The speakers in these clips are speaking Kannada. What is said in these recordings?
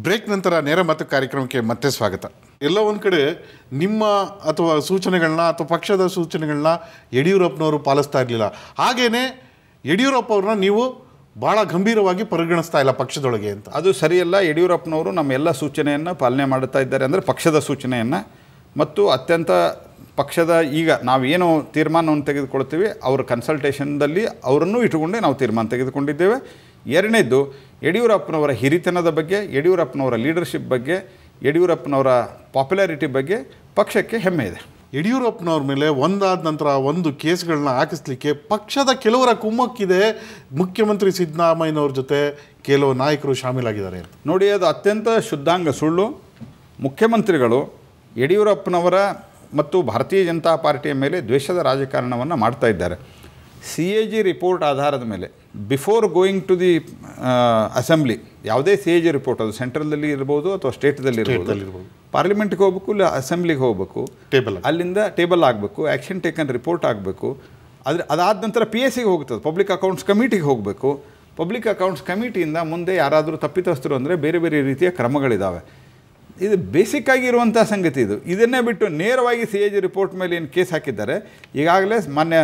ಬ್ರೇಕ್ ನಂತರ ನೇರ ಮಾತು ಕಾರ್ಯಕ್ರಮಕ್ಕೆ ಮತ್ತೆ ಸ್ವಾಗತ. ಎಲ್ಲ ಒಂದು ಕಡೆ ನಿಮ್ಮ ಅಥವಾ ಸೂಚನೆಗಳನ್ನ ಅಥವಾ ಪಕ್ಷದ ಸೂಚನೆಗಳನ್ನ ಯಡಿಯೂರಪ್ಪನವರು ಪಾಲಿಸ್ತಾ ಇರಲಿಲ್ಲ. ಹಾಗೇನೆ ಯಡಿಯೂರಪ್ಪ ಅವ್ರನ್ನ ನೀವು ಭಾಳ ಗಂಭೀರವಾಗಿ ಪರಿಗಣಿಸ್ತಾ ಇಲ್ಲ ಪಕ್ಷದೊಳಗೆ ಅಂತ. ಅದು ಸರಿಯಲ್ಲ. ಯಡಿಯೂರಪ್ಪನವರು ನಮ್ಮ ಎಲ್ಲ ಸೂಚನೆಯನ್ನು ಪಾಲನೆ ಮಾಡುತ್ತಾ ಇದ್ದಾರೆ. ಅಂದರೆ ಪಕ್ಷದ ಸೂಚನೆಯನ್ನು ಮತ್ತು ಅತ್ಯಂತ ಪಕ್ಷದ ಈಗ ನಾವೇನು ತೀರ್ಮಾನವನ್ನು ತೆಗೆದುಕೊಳ್ತೀವಿ ಅವರ ಕನ್ಸಲ್ಟೇಷನ್ದಲ್ಲಿ ಅವರನ್ನು ಇಟ್ಟುಕೊಂಡೇ ನಾವು ತೀರ್ಮಾನ ತೆಗೆದುಕೊಂಡಿದ್ದೇವೆ. ಎರಡನೇದು ಯಡಿಯೂರಪ್ಪನವರ ಹಿರಿತನದ ಬಗ್ಗೆ, ಯಡಿಯೂರಪ್ಪನವರ ಲೀಡರ್ಶಿಪ್ ಬಗ್ಗೆ, ಯಡಿಯೂರಪ್ಪನವರ ಪಾಪ್ಯುಲಾರಿಟಿ ಬಗ್ಗೆ ಪಕ್ಷಕ್ಕೆ ಹೆಮ್ಮೆ ಇದೆ. ಯಡಿಯೂರಪ್ಪನವ್ರ ಮೇಲೆ ಒಂದಾದ ನಂತರ ಒಂದು ಕೇಸ್ಗಳನ್ನ ಹಾಕಿಸ್ಲಿಕ್ಕೆ ಪಕ್ಷದ ಕೆಲವರ ಕುಮ್ಮಕ್ಕಿದೆ. ಮುಖ್ಯಮಂತ್ರಿ ಸಿದ್ದರಾಮಯ್ಯನವ್ರ ಜೊತೆ ಕೆಲವು ನಾಯಕರು ಶಾಮೀಲಾಗಿದ್ದಾರೆ ಅಂತ. ನೋಡಿ, ಅದು ಅತ್ಯಂತ ಶುದ್ಧಾಂಗ ಸುಳ್ಳು. ಮುಖ್ಯಮಂತ್ರಿಗಳು ಯಡಿಯೂರಪ್ಪನವರ ಮತ್ತು ಭಾರತೀಯ ಜನತಾ ಪಾರ್ಟಿಯ ಮೇಲೆ ದ್ವೇಷದ ರಾಜಕಾರಣವನ್ನು ಮಾಡ್ತಾ ಇದ್ದಾರೆ. CAG ರಿಪೋರ್ಟ್ ಆಧಾರದ ಮೇಲೆ before going to the assembly, ಯಾವುದೇ CAG ರಿಪೋರ್ಟ್ ಅದು ಸೆಂಟ್ರಲ್ದಲ್ಲಿ ಇರ್ಬೋದು ಅಥವಾ ಸ್ಟೇಟ್ದಲ್ಲಿ ಇರ್ಬೋದು, ಪಾರ್ಲಿಮೆಂಟ್ಗೆ ಹೋಗ್ಬೇಕು, ಇಲ್ಲ ಅಸೆಂಬ್ಲಿಗೆ ಹೋಗಬೇಕು, ಅಲ್ಲಿಂದ ಟೇಬಲ್ ಆಗಬೇಕು, ಆ್ಯಕ್ಷನ್ ಟೇಕನ್ ರಿಪೋರ್ಟ್ ಆಗಬೇಕು. ಅದಾದ ನಂತರ PSCಗೆ ಹೋಗ್ತದೆ, ಪಬ್ಲಿಕ್ ಅಕೌಂಟ್ಸ್ ಕಮಿಟಿಗೆ ಹೋಗಬೇಕು. ಪಬ್ಲಿಕ್ ಅಕೌಂಟ್ಸ್ ಕಮಿಟಿಯಿಂದ ಮುಂದೆ ಯಾರಾದರೂ ತಪ್ಪಿತಸ್ಥರು ಅಂದರೆ ಬೇರೆ ಬೇರೆ ರೀತಿಯ ಕ್ರಮಗಳಿದ್ದಾವೆ. ಇದು ಬೇಸಿಕ್ ಆಗಿರುವಂಥ ಸಂಗತಿ. ಇದನ್ನೇ ಬಿಟ್ಟು ನೇರವಾಗಿ CAG ರಿಪೋರ್ಟ್ ಮೇಲೆ ಏನು ಕೇಸ್ ಹಾಕಿದ್ದಾರೆ. ಈಗಾಗಲೇ ಮಾನ್ಯ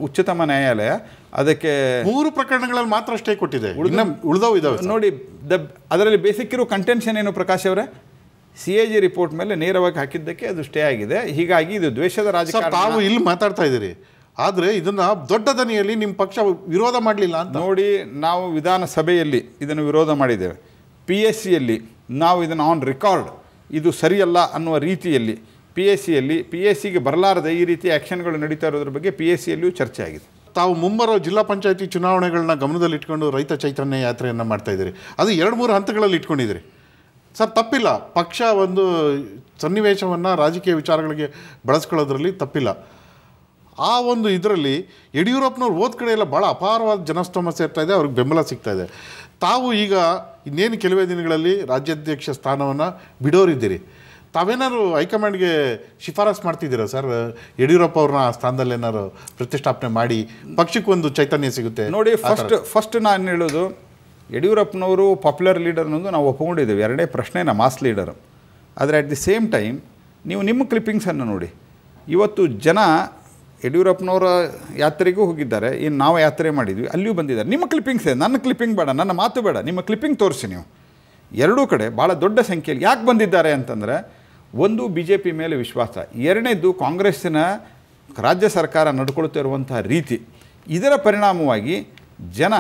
ಉಚ್ಚತಮ ನ್ಯಾಯಾಲಯ ಅದಕ್ಕೆ 3 ಪ್ರಕರಣಗಳಲ್ಲಿ ಮಾತ್ರ ಸ್ಟೇ ಕೊಟ್ಟಿದೆ, ಉಳಿದವು ಇದಾವೆ. ನೋಡಿ, ಅದರಲ್ಲಿ ಬೇಸಿಕ್ ಇರೋ ಕಂಟೆನ್ಷನ್ ಏನು ಪ್ರಕಾಶ್ ಅವರೇ? CAG ರಿಪೋರ್ಟ್ ಮೇಲೆ ನೇರವಾಗಿ ಹಾಕಿದ್ದಕ್ಕೆ ಅದು ಸ್ಟೇ ಆಗಿದೆ. ಹೀಗಾಗಿ ಇದು ದ್ವೇಷದ ರಾಜಕಾರಣ. ತಾವು ಇಲ್ಲಿ ಮಾತಾಡ್ತಾ ಇದ್ದೀರಿ, ಆದರೆ ಇದನ್ನು ದೊಡ್ಡ ದನಿಯಲ್ಲಿ ನಿಮ್ಮ ಪಕ್ಷ ವಿರೋಧ ಮಾಡಲಿಲ್ಲ ಅಂತ. ನೋಡಿ, ನಾವು ವಿಧಾನಸಭೆಯಲ್ಲಿ ಇದನ್ನು ವಿರೋಧ ಮಾಡಿದ್ದೇವೆ. PSCಯಲ್ಲಿ ನಾವು ಇದನ್ನು ಆನ್ ರೆಕಾರ್ಡ್ ಇದು ಸರಿಯಲ್ಲ ಅನ್ನುವ ರೀತಿಯಲ್ಲಿ PSCಗೆ ಬರಲಾರದೆ ಈ ರೀತಿ ಆ್ಯಕ್ಷನ್ಗಳು ನಡೀತಾ ಇರೋದ್ರ ಬಗ್ಗೆ PSCಯಲ್ಲಿಯೂ ಚರ್ಚೆ ಆಗಿದೆ. ತಾವು ಮುಂಬರೋ ಜಿಲ್ಲಾ ಪಂಚಾಯತಿ ಚುನಾವಣೆಗಳನ್ನ ಗಮನದಲ್ಲಿಟ್ಕೊಂಡು ರೈತ ಚೈತನ್ಯ ಯಾತ್ರೆಯನ್ನು ಮಾಡ್ತಾ ಇದ್ದೀರಿ. ಅದು 2-3 ಹಂತಗಳಲ್ಲಿ ಇಟ್ಕೊಂಡಿದ್ದೀರಿ ಸರ್. ತಪ್ಪಿಲ್ಲ, ಪಕ್ಷ ಒಂದು ಸನ್ನಿವೇಶವನ್ನು ರಾಜಕೀಯ ವಿಚಾರಗಳಿಗೆ ಬಳಸ್ಕೊಳ್ಳೋದ್ರಲ್ಲಿ ತಪ್ಪಿಲ್ಲ. ಆ ಒಂದು ಇದರಲ್ಲಿ ಯಡಿಯೂರಪ್ಪನವ್ರು ಹೋದ ಕಡೆ ಎಲ್ಲ ಭಾಳ ಅಪಾರವಾದ ಜನಸ್ತೋಮ ಸೇರ್ತಾ ಇದೆ, ಅವ್ರಿಗೆ ಬೆಂಬಲ ಸಿಗ್ತಾ ಇದೆ. ತಾವು ಈಗ ಇನ್ನೇನು ಕೆಲವೇ ದಿನಗಳಲ್ಲಿ ರಾಜ್ಯಾಧ್ಯಕ್ಷ ಸ್ಥಾನವನ್ನು ಬಿಡೋರಿದ್ದೀರಿ. ತಾವೇನಾದ್ರು ಹೈಕಮಾಂಡ್ಗೆ ಶಿಫಾರಸು ಮಾಡ್ತಿದ್ದೀರಾ ಸರ್? ಯಡಿಯೂರಪ್ಪ ಅವ್ರನ್ನ ಆ ಸ್ಥಾನದಲ್ಲಿ ಏನಾದ್ರು ಪ್ರತಿಷ್ಠಾಪನೆ ಮಾಡಿ ಪಕ್ಷಕ್ಕೊಂದು ಚೈತನ್ಯ ಸಿಗುತ್ತೆ. ನೋಡಿ, ಫಸ್ಟ್ ನಾನು ಹೇಳೋದು, ಯಡಿಯೂರಪ್ಪನವರು ಪಾಪ್ಯುಲರ್ ಲೀಡರ್ ಅನ್ನೋದು ನಾವು ಒಪ್ಕೊಂಡಿದ್ದೇವೆ. ಎರಡೇ ಪ್ರಶ್ನೆನ ಮಾಸ್ ಲೀಡರು. ಆದರೆ ಅಟ್ ದಿ ಸೇಮ್ ಟೈಮ್ ನೀವು ನಿಮ್ಮ ಕ್ಲಿಪ್ಪಿಂಗ್ಸನ್ನು ನೋಡಿ. ಇವತ್ತು ಜನ ಯಡಿಯೂರಪ್ಪನವರ ಯಾತ್ರೆಗೂ ಹೋಗಿದ್ದಾರೆ, ಇನ್ನು ನಾವು ಯಾತ್ರೆ ಮಾಡಿದ್ವಿ, ಅಲ್ಲಿಯೂ ಬಂದಿದ್ದಾರೆ. ನಿಮ್ಮ ಕ್ಲಿಪ್ಪಿಂಗ್ಸೇ, ನನ್ನ ಕ್ಲಿಪ್ಪಿಂಗ್ ಬೇಡ, ನನ್ನ ಮಾತು ಬೇಡ, ನಿಮ್ಮ ಕ್ಲಿಪ್ಪಿಂಗ್ ತೋರಿಸಿ ನೀವು. ಎರಡೂ ಕಡೆ ಭಾಳ ದೊಡ್ಡ ಸಂಖ್ಯೆಯಲ್ಲಿ ಯಾಕೆ ಬಂದಿದ್ದಾರೆ ಅಂತಂದರೆ, ಒಂದು BJP ಮೇಲೆ ವಿಶ್ವಾಸ, ಎರಡನೇದು ಕಾಂಗ್ರೆಸ್ಸಿನ ರಾಜ್ಯ ಸರ್ಕಾರ ನಡ್ಕೊಳ್ತಿರುವಂತಹ ರೀತಿ. ಇದರ ಪರಿಣಾಮವಾಗಿ ಜನ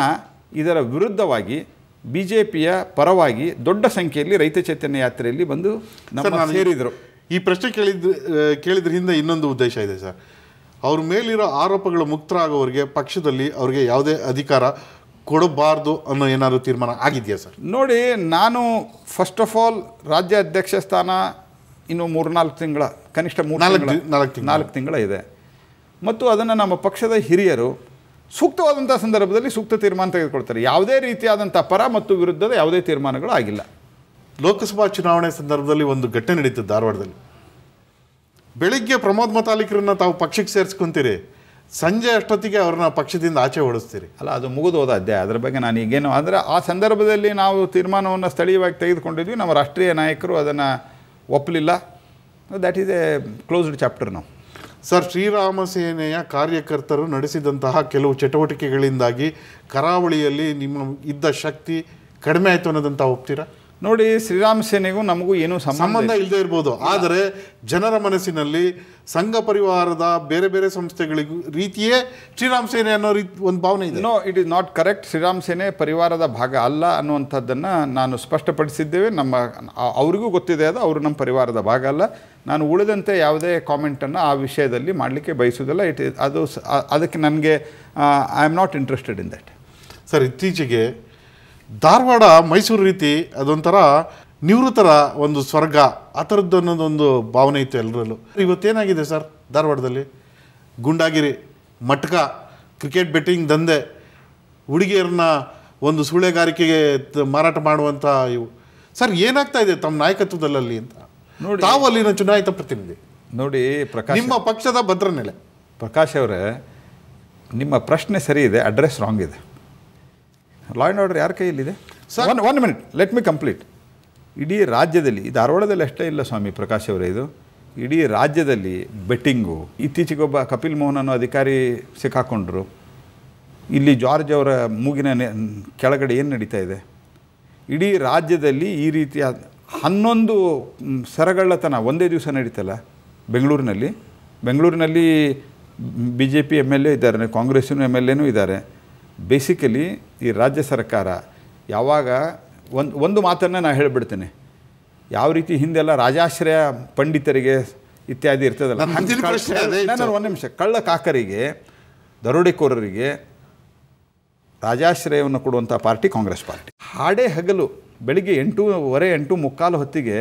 ಇದರ ವಿರುದ್ಧವಾಗಿ BJPಯ ಪರವಾಗಿ ದೊಡ್ಡ ಸಂಖ್ಯೆಯಲ್ಲಿ ರೈತ ಚೈತನ್ಯ ಯಾತ್ರೆಯಲ್ಲಿ ಬಂದು ನಮ್ಮ ಸೇರಿದರು. ಈ ಪ್ರಶ್ನೆ ಕೇಳಿದ್ರ ಹಿಂದೆ ಇನ್ನೊಂದು ಉದ್ದೇಶ ಇದೆ ಸರ್. ಅವ್ರ ಮೇಲಿರೋ ಆರೋಪಗಳು ಮುಕ್ತರಾಗೋರಿಗೆ ಪಕ್ಷದಲ್ಲಿ ಅವ್ರಿಗೆ ಯಾವುದೇ ಅಧಿಕಾರ ಕೊಡಬಾರ್ದು ಅನ್ನೋ ಏನಾದರೂ ತೀರ್ಮಾನ ಆಗಿದೆಯಾ ಸರ್? ನೋಡಿ, ನಾನು ಫಸ್ಟ್ ಆಫ್ ಆಲ್ ರಾಜ್ಯ ಅಧ್ಯಕ್ಷ ಸ್ಥಾನ ಇನ್ನು 3-4 ತಿಂಗಳ, ಕನಿಷ್ಠ 4 ತಿಂಗಳ ಇದೆ. ಮತ್ತು ಅದನ್ನು ನಮ್ಮ ಪಕ್ಷದ ಹಿರಿಯರು ಸೂಕ್ತವಾದಂಥ ಸಂದರ್ಭದಲ್ಲಿ ಸೂಕ್ತ ತೀರ್ಮಾನ ತೆಗೆದುಕೊಳ್ತಾರೆ. ಯಾವುದೇ ರೀತಿಯಾದಂಥ ಪರ ಮತ್ತು ವಿರುದ್ಧದ ಯಾವುದೇ ತೀರ್ಮಾನಗಳು ಆಗಿಲ್ಲ. ಲೋಕಸಭಾ ಚುನಾವಣೆ ಸಂದರ್ಭದಲ್ಲಿ ಒಂದು ಘಟನೆ ನಡೀತದೆ ಧಾರವಾಡದಲ್ಲಿ. ಬೆಳಿಗ್ಗೆ ಪ್ರಮೋದ್ ಮತಾಲಿಕರನ್ನ ತಾವು ಪಕ್ಷಕ್ಕೆ ಸೇರಿಸ್ಕೊಂತೀರಿ, ಸಂಜೆ ಅಷ್ಟೊತ್ತಿಗೆ ಅವ್ರನ್ನ ಪಕ್ಷದಿಂದ ಆಚೆ ಓಡಿಸ್ತೀರಿ. ಅಲ್ಲ, ಅದು ಮುಗಿದು ಹೋದ ಅಧ್ಯಾಯ. ಅದರ ಬಗ್ಗೆ ನಾನು ಈಗೇನು, ಅಂದರೆ ಆ ಸಂದರ್ಭದಲ್ಲಿ ನಾವು ತೀರ್ಮಾನವನ್ನು ಸ್ಥಳೀಯವಾಗಿ ತೆಗೆದುಕೊಂಡಿದ್ವಿ. ನಮ್ಮ ರಾಷ್ಟ್ರೀಯ ನಾಯಕರು ಅದನ್ನು ಒಪ್ಪಲಿಲ್ಲ. That is A closed chapter ನಾವು. ಸರ್, ಶ್ರೀರಾಮ ಸೇನೆಯ ಕಾರ್ಯಕರ್ತರು ನಡೆಸಿದಂತಹ ಕೆಲವು ಚಟುವಟಿಕೆಗಳಿಂದಾಗಿ ಕರಾವಳಿಯಲ್ಲಿ ನಿಮ್ಮ ಇದ್ದ ಶಕ್ತಿ ಕಡಿಮೆ ಆಯಿತು ಅನ್ನೋದಂತ ಒಪ್ತೀರಾ? ನೋಡಿ, ಶ್ರೀರಾಮ ಸೇನೆಗೂ ನಮಗೂ ಏನೂ ಸಂಬಂಧ ಇಲ್ಲದೆ ಇರ್ಬೋದು, ಆದರೆ ಜನರ ಮನಸ್ಸಿನಲ್ಲಿ ಸಂಘ ಪರಿವಾರದ ಬೇರೆ ಬೇರೆ ಸಂಸ್ಥೆಗಳಿಗೂ ರೀತಿಯೇ ಶ್ರೀರಾಮ ಸೇನೆ ಅನ್ನೋ ಒಂದು ಭಾವನೆ ಇದೆ. No, it is not correct. Sri Rama ಪರಿವಾರದ ಭಾಗ ಅಲ್ಲ ಅನ್ನುವಂಥದ್ದನ್ನು ನಾನು ಸ್ಪಷ್ಟಪಡಿಸಿದ್ದೇವೆ. ಅವರಿಗೂ ಗೊತ್ತಿದೆ, ಅವರು ನಮ್ಮ ಪರಿವಾರದ ಭಾಗ ಅಲ್ಲ. ನಾನು ಉಳಿದಂತೆ ಯಾವುದೇ ಕಾಮೆಂಟನ್ನು ಆ ವಿಷಯದಲ್ಲಿ ಮಾಡಲಿಕ್ಕೆ ಬಯಸುವುದಿಲ್ಲ. ಅದಕ್ಕೆ ನನಗೆ I am not interested in that. Sir, ಇತ್ತೀಚೆಗೆ ಧಾರವಾಡ ಮೈಸೂರು ರೀತಿ ಅದೊಂಥರ ನಿವೃತ್ತರ ಒಂದು ಸ್ವರ್ಗ, ಆ ಥರದ್ದು ಅನ್ನೋದೊಂದು ಭಾವನೆ ಇತ್ತು ಎಲ್ಲರಲ್ಲೂ. ಇವತ್ತೇನಾಗಿದೆ ಸರ್ ಧಾರವಾಡದಲ್ಲಿ? ಗುಂಡಾಗಿರಿ, ಮಟ್ಕ, ಕ್ರಿಕೆಟ್ ಬೆಟ್ಟಿಂಗ್ ದಂಧೆ, ಹುಡುಗಿಯರನ್ನ ಒಂದು ಸೂಳೆಗಾರಿಕೆಗೆ ಮಾರಾಟ ಮಾಡುವಂಥ ಇವು. ಸರ್, ಏನಾಗ್ತಾ ಇದೆ ತಮ್ಮ ನಾಯಕತ್ವದಲ್ಲಿ ಅಂತ ನೋಡಿ. ತಾವು ಅಲ್ಲಿನ ಚುನಾಯಿತ ಪ್ರತಿನಿಧಿ. ನೋಡಿ ಪ್ರಕಾಶ್, ನಿಮ್ಮ ಪಕ್ಷದ ಭದ್ರ ನೆಲೆ. ಪ್ರಕಾಶ್ ಅವರೇ, ನಿಮ್ಮ ಪ್ರಶ್ನೆ ಸರಿ ಇದೆ, ಅಡ್ರೆಸ್ ರಾಂಗ್ ಇದೆ. ಲಾ ಆ್ಯಂಡ್ ಆರ್ಡರ್ ಯಾರ ಕೈಯಲ್ಲಿದೆ? One minute, let me complete. ಇಡೀ ರಾಜ್ಯದಲ್ಲಿ ಧಾರವಾಡದಲ್ಲಿ ಅಷ್ಟೇ ಇಲ್ಲ ಸ್ವಾಮಿ ಪ್ರಕಾಶ್ ಅವರೇ, ಇದು ಇಡೀ ರಾಜ್ಯದಲ್ಲಿ ಬೆಟ್ಟಿಂಗು. ಇತ್ತೀಚೆಗೊಬ್ಬ ಕಪಿಲ್ ಮೋಹನ್ ಅನ್ನೋ ಅಧಿಕಾರಿ ಸಿಕ್ಕಾಕೊಂಡ್ರು. ಇಲ್ಲಿ ಜಾರ್ಜ್ ಅವರ ಮೂಗಿನ ಕೆಳಗಡೆ ಏನು ನಡೀತಾ ಇದೆ? ಇಡೀ ರಾಜ್ಯದಲ್ಲಿ ಈ ರೀತಿಯ 11 ಸರಗಳ್ಳತನ ಒಂದೇ ದಿವಸ ನಡೀತಲ್ಲ ಬೆಂಗಳೂರಿನಲ್ಲಿ BJP MLA ಇದ್ದಾರೆ, ಕಾಂಗ್ರೆಸ್ಸಿನ MLAನೂ ಇದ್ದಾರೆ. ಬೇಸಿಕಲಿ ಈ ರಾಜ್ಯ ಸರ್ಕಾರ ಯಾವಾಗ ಒಂದು ಮಾತನ್ನು ನಾನು ಹೇಳಿಬಿಡ್ತೇನೆ, ಯಾವ ರೀತಿ ಹಿಂದೆಲ್ಲ ರಾಜಾಶ್ರಯ ಪಂಡಿತರಿಗೆ ಇತ್ಯಾದಿ ಇರ್ತದಲ್ಲ, ನಾನು ಒಂದು ನಿಮಿಷ, ಕಳ್ಳ ಕಾಕರಿಗೆ ದರೋಡೆಕೋರರಿಗೆ ರಾಜಾಶ್ರಯವನ್ನು ಕೊಡುವಂಥ ಪಾರ್ಟಿ ಕಾಂಗ್ರೆಸ್ ಪಾರ್ಟಿ. ಹಾಡೇ ಹಗಲು ಬೆಳಿಗ್ಗೆ 8:15 ಹೊತ್ತಿಗೆ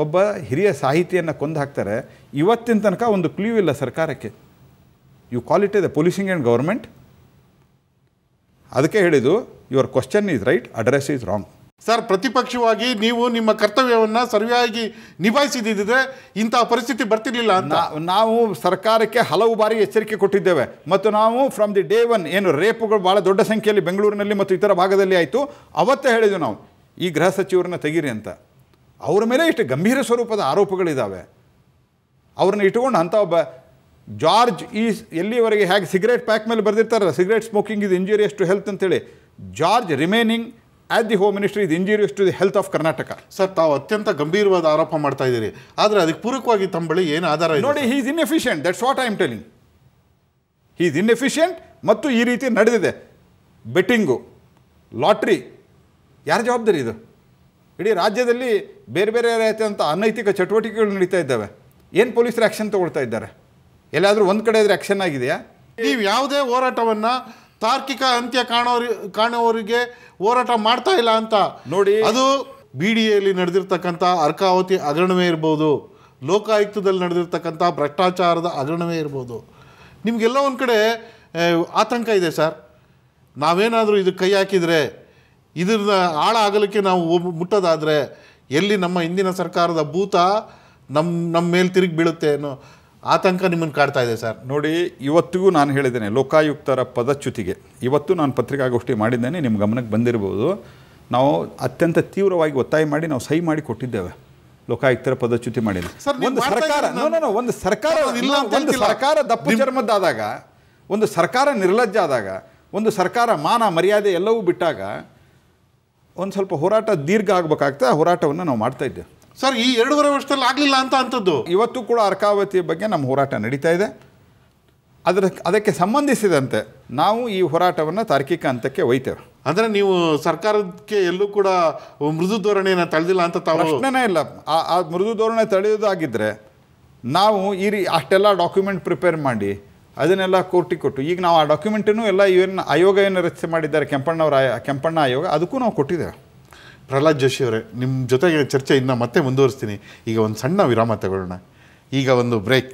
ಒಬ್ಬ ಹಿರಿಯ ಸಾಹಿತಿಯನ್ನು ಕೊಂದು ಹಾಕ್ತಾರೆ. ಇವತ್ತಿನ ತನಕ ಒಂದು ಕ್ಲೂ ಇಲ್ಲ ಸರ್ಕಾರಕ್ಕೆ. You call it a the policing and government. ಅದಕ್ಕೆ ಹೇಳಿದ್ದು your question is right, address is wrong. Sir, ಪ್ರತಿಪಕ್ಷವಾಗಿ ನೀವು ನಿಮ್ಮ ಕರ್ತವ್ಯವನ್ನು ಸರಿಯಾಗಿ ನಿಭಾಯಿಸಿದ್ದಿದ್ರೆ ಇಂತಹ ಪರಿಸ್ಥಿತಿ ಬರ್ತಿರ್ಲಿಲ್ಲ ಅಂತ ನಾವು ಸರ್ಕಾರಕ್ಕೆ ಹಲವು ಬಾರಿ ಎಚ್ಚರಿಕೆ ಕೊಟ್ಟಿದ್ದೇವೆ. ಮತ್ತು ನಾವು ಫ್ರಮ್ ದಿ ಡೇ ಒನ್ ಏನು ರೇಪುಗಳು ಭಾಳ ದೊಡ್ಡ ಸಂಖ್ಯೆಯಲ್ಲಿ ಬೆಂಗಳೂರಿನಲ್ಲಿ ಮತ್ತು ಇತರ ಭಾಗದಲ್ಲಿ ಆಯಿತು, ಅವತ್ತೇ ಹೇಳಿದ್ವಿ ನಾವು ಈ ಗೃಹ ಸಚಿವರನ್ನ ತೆಗೀರಿ ಅಂತ. ಅವರ ಮೇಲೆ ಇಷ್ಟು ಗಂಭೀರ ಸ್ವರೂಪದ ಆರೋಪಗಳಿದ್ದಾವೆ. ಅವ್ರನ್ನ ಇಟ್ಕೊಂಡು ಅಂಥ ಒಬ್ಬ ಜಾರ್ಜ್ ಎಲ್ಲಿವರೆಗೆ ಹೇಗೆ ಸಿಗರೇಟ್ ಪ್ಯಾಕ್ ಮೇಲೆ ಬರೆದಿರ್ತಾರಲ್ಲ, ಸಿಗರೇಟ್ ಸ್ಮೋಕಿಂಗ್ ಇದು ಇಂಜೂರಿಯಸ್ ಟು ಹೆಲ್ತ್ ಅಂತೇಳಿ, George remaining at the home ministry ಇದು injurious to the health of Karnataka. Sir, ತಾವು ಅತ್ಯಂತ ಗಂಭೀರವಾದ ಆರೋಪ ಮಾಡ್ತಾ ಇದ್ದೀರಿ, ಆದರೆ ಅದಕ್ಕೆ ಪೂರಕವಾಗಿ ತಮ್ಮ ಬಳಿ ಏನು ಆಧಾರ ಇದೆ? ನೋಡಿ, he is inefficient, that's what I am telling. He is inefficient. ಮತ್ತು ಈ ರೀತಿ ನಡೆದಿದೆ ಬೆಟ್ಟಿಂಗು, ಲಾಟ್ರಿ. ಯಾರ ಜವಾಬ್ದಾರಿ ಇದು? ಇಡೀ ರಾಜ್ಯದಲ್ಲಿ ಬೇರೆ ಬೇರೆ ರೀತಿಯಂಥ ಅನೈತಿಕ ಚಟುವಟಿಕೆಗಳು ನಡೀತಾ ಇದ್ದಾವೆ. ಏನು ಪೊಲೀಸರು ಆ್ಯಕ್ಷನ್ ತಗೊಳ್ತಾ ಇದ್ದಾರೆ? ಎಲ್ಲಾದರೂ ಒಂದು ಕಡೆ ಇದ್ರೆ ಆ್ಯಕ್ಷನ್ ಆಗಿದೆಯಾ? ನೀವು ಯಾವುದೇ ಹೋರಾಟವನ್ನು ತಾರ್ಕಿಕ ಅಂತ್ಯ ಕಾಣುವವರಿಗೆ ಹೋರಾಟ ಮಾಡ್ತಾ ಇಲ್ಲ ಅಂತ ನೋಡಿ. ಅದು BDAಯಲ್ಲಿ ನಡೆದಿರ್ತಕ್ಕಂಥ ಅರ್ಕಾವತಿ ಹಗರಣವೇ ಇರ್ಬೋದು, ಲೋಕಾಯುಕ್ತದಲ್ಲಿ ನಡೆದಿರ್ತಕ್ಕಂಥ ಭ್ರಷ್ಟಾಚಾರದ ಹಗರಣವೇ ಇರ್ಬೋದು. ನಿಮಗೆಲ್ಲ ಒಂದು ಕಡೆ ಆತಂಕ ಇದೆ ಸರ್. ನಾವೇನಾದರೂ ಇದು ಕೈ ಹಾಕಿದರೆ, ಇದರ ಆಳ ಆಗಲಿಕ್ಕೆ ನಾವು ಮುಟ್ಟೋದಾದರೆ ಎಲ್ಲಿ ನಮ್ಮ ಹಿಂದಿನ ಸರ್ಕಾರದ ಭೂತ ನಮ್ಮ ಮೇಲೆ ತಿರುಗಿ ಬೀಳುತ್ತೆ ಅನ್ನೋ ಆತಂಕ ನಿಮ್ಮನ್ನು ಕಾಡ್ತಾ ಇದೆ ಸರ್. ನೋಡಿ, ಇವತ್ತಿಗೂ ನಾನು ಹೇಳಿದ್ದೇನೆ, ಲೋಕಾಯುಕ್ತರ ಪದಚ್ಯುತಿಗೆ ಇವತ್ತು ನಾನು ಪತ್ರಿಕಾಗೋಷ್ಠಿ ಮಾಡಿದ್ದೇನೆ, ನಿಮ್ಮ ಗಮನಕ್ಕೆ ಬಂದಿರ್ಬೋದು. ನಾವು ಅತ್ಯಂತ ತೀವ್ರವಾಗಿ ಒತ್ತಾಯ ಮಾಡಿ ನಾವು ಸಹಿ ಮಾಡಿ ಕೊಟ್ಟಿದ್ದೇವೆ ಲೋಕಾಯುಕ್ತರ ಪದಚ್ಯುತಿ ಮಾಡಿಲ್ಲ. ಒಂದು ಸರ್ಕಾರ ದಪ್ಪು ಚರ್ಮದ್ದಾದಾಗ, ಒಂದು ಸರ್ಕಾರ ನಿರ್ಲಜ್ಜ ಆದಾಗ, ಒಂದು ಸರ್ಕಾರ ಮಾನ ಮರ್ಯಾದೆ ಎಲ್ಲವೂ ಬಿಟ್ಟಾಗ ಒಂದು ಸ್ವಲ್ಪ ಹೋರಾಟ ದೀರ್ಘ ಆಗಬೇಕಾಗ್ತದೆ. ಆ ಹೋರಾಟವನ್ನು ನಾವು ಮಾಡ್ತಾ ಇದ್ದೇವೆ ಸರ್. ಈ 2.5 ವರ್ಷದಲ್ಲಿ ಆಗಲಿಲ್ಲ ಅಂಥದ್ದು ಇವತ್ತು ಕೂಡ ಅರ್ಕಾವತಿ ಬಗ್ಗೆ ನಮ್ಮ ಹೋರಾಟ ನಡೀತಾ ಇದೆ. ಅದಕ್ಕೆ ಸಂಬಂಧಿಸಿದಂತೆ ನಾವು ಈ ಹೋರಾಟವನ್ನು ತಾರ್ಕಿಕ ಹಂತಕ್ಕೆ ಒಯ್ತೇವೆ. ಅಂದರೆ ನೀವು ಸರ್ಕಾರಕ್ಕೆ ಎಲ್ಲೂ ಕೂಡ ಮೃದು ಧೋರಣೆಯನ್ನು ತಳೆದಿಲ್ಲ ಅಂತ ತಾವು? ಪ್ರಶ್ನೆನೇ ಇಲ್ಲ. ಆ ಮೃದು ಧೋರಣೆ ತಳೆಯೋದಾಗಿದ್ದರೆ ನಾವು ಅಷ್ಟೆಲ್ಲ ಡಾಕ್ಯುಮೆಂಟ್ ಪ್ರಿಪೇರ್ ಮಾಡಿ ಅದನ್ನೆಲ್ಲ ಕೋರ್ಟಿಗೆ ಕೊಟ್ಟು, ಈಗ ನಾವು ಆ ಡಾಕ್ಯುಮೆಂಟನ್ನು ಎಲ್ಲ ಆಯೋಗ ಏನು ರಚನೆ ಮಾಡಿದ್ದಾರೆ, ಕೆಂಪಣ್ಣ ಆಯೋಗ, ಅದಕ್ಕೂ ನಾವು ಕೊಟ್ಟಿದ್ದೇವೆ. ಪ್ರಹ್ಲಾದ್ ಜೋಶಿ ಅವರೇ, ನಿಮ್ಮ ಜೊತೆಗೆ ಚರ್ಚೆ ಇನ್ನು ಮತ್ತೆ ಮುಂದುವರಿಸ್ತೀನಿ. ಈಗ ಒಂದು ಸಣ್ಣ ವಿರಾಮ ತಗೊಳ್ಳೋಣ. ಈಗ ಒಂದು ಬ್ರೇಕ್.